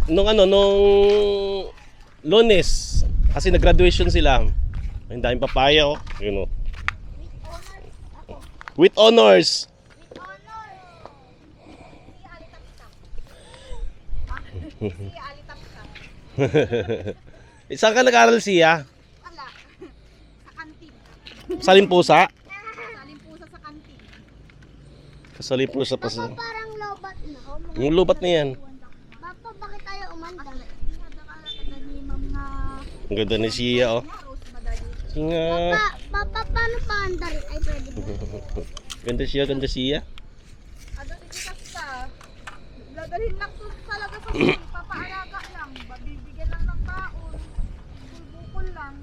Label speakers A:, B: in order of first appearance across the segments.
A: nung Lunes kasi nag-graduation sila. Ang daming papaya oh. Yun oh. With honors. Saan ka nag-aral siya?
B: Wala. Sa kantin.
A: Sa Limpusa?
B: Sa Limpusa sa kantin.
A: Sa Limpusa pa sa...
C: Parang lobat na.
A: Yung lubat na yan.
C: Papa, bakit tayo umandar?
A: Ang ganda ni siya oh. Singa.
C: Papa, paano pa andar? Ay, pwede ba?
A: Ganda siya, ganda siya.
B: Ano tigitas ka? Dadalhin lang to talaga sa school. Papaalaga lang. Bibigyan lang ng baon. Bukol lang.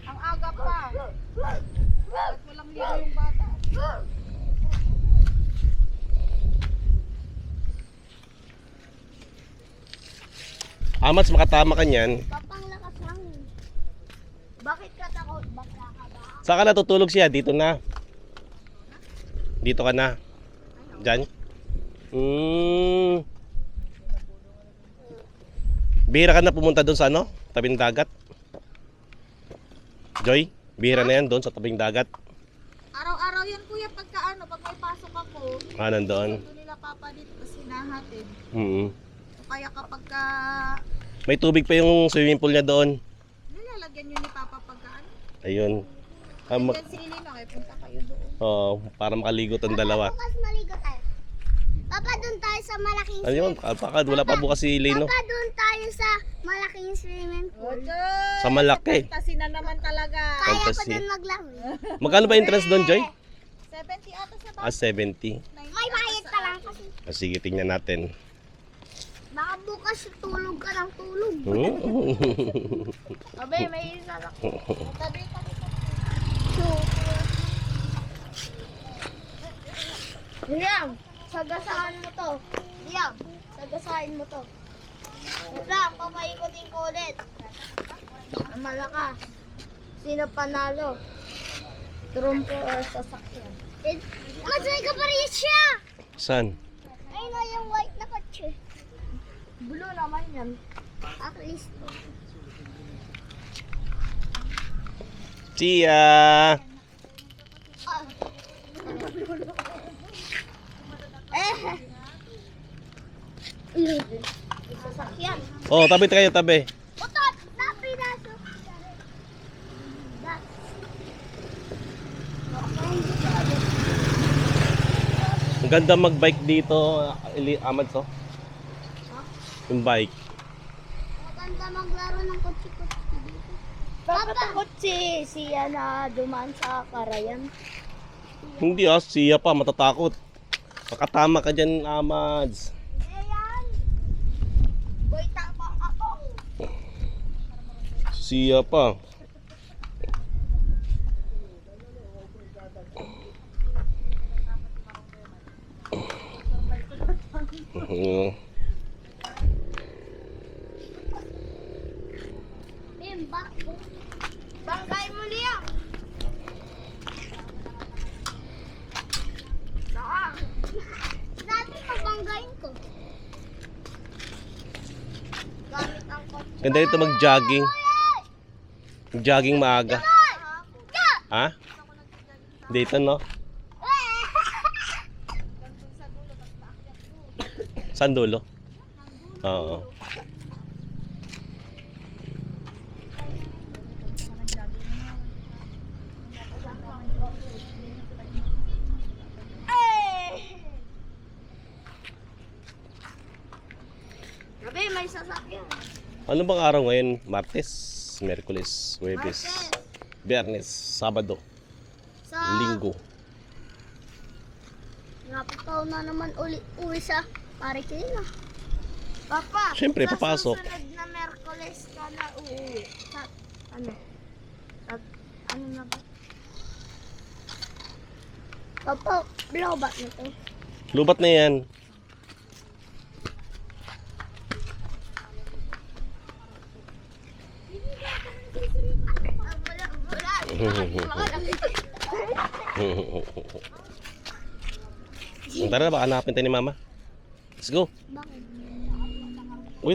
B: Ang aga pa. At walang ligo yung bata.
A: Amats, makatama ka niyan.
C: Papang lakas lang. Bakit ka takot? Bakla ka ba?
A: Saan ka natutulog siya? Dito na. Dito ka na. Diyan. Bihira ka na pumunta doon sa ano? Tabing dagat. Joy, bihira na yan doon sa tabing dagat.
B: Araw-araw yan kuya pagka ano, pag may pasok ako.
A: Nandoon.
B: Ito nila papa dito kasi nahatid. Kaya kapag ka
A: May tubig pa yung swimming pool niya doon.
B: nilalagyan nyo ni papa pagka ano.
A: Ayun.
B: Yan si Elena, kaya punta kayo doon.
A: Para makaligo tong dalawa.
C: Bukas maligo tayo. Papa, doon tayo sa malaking
A: Ano yun? Wala pa bukas si Lino.
C: Papa, doon tayo sa malaking swimming pool.
A: Sa malaki.
B: Fantasy na naman talaga.
C: Kaya ko
A: Fantasy.
C: doon maglaro.
A: Magkano ba entrance doon, Joy?
B: 70 ata sa bata.
A: 70.
C: May bayad ka lang kasi.
A: Sige, tingnan natin.
C: Baka bukas tulog ka ng tulog.
B: Abe, may isa lang. Tabi ka dito.
C: Liam, sagasaan mo to. Liam, sagasaan mo to. Liam, papaikutin ko ulit. Ang malakas. Sino panalo? Trumpo or sasakyan? Masay ka pa rin siya!
A: Saan?
C: Ayun na yung white na kotse. Blue naman yan. At least.
A: Tia!
C: Sasakyan.
A: Oh, tabi kayo, tabi.
C: Utot! Napinaso!
A: Ang ganda mag-bike dito, Amads, oh. Yung bike.
C: Maganda maglaro ng kotse-kotse dito.
B: Papatakot siya na dumaan sa karayan.
A: Hindi siya pa, matatakot. Makatama ka dyan, Amads.
C: Ayan! Boy, tapang ako!
A: Siya pa.
C: Bimba! Bangkay mo niya! Sabi ko banggain ko. Gamit ang kotse.
A: Ganda dito mag-jogging. Jogging maaga. Ha? Dito, no? Saan dulo? Oo.
C: Sabi, may sasakyan.
A: Ano bang araw ngayon? Martes, Miyerkules, Huwebes, Biyernes, Sabado,
C: Sa
A: Linggo.
C: napataw na naman uwi sa Marikina. Papa,
A: Siyempre,
C: sa
A: papasok.
C: susunod na Miyerkules ka na uuwi. Sa, ano? Sa, ano na ba? Papa, blobat na to.
A: Lubat na yan. Tara na, baka hanapin tayo ni Mama. Let's go.
C: Bakit?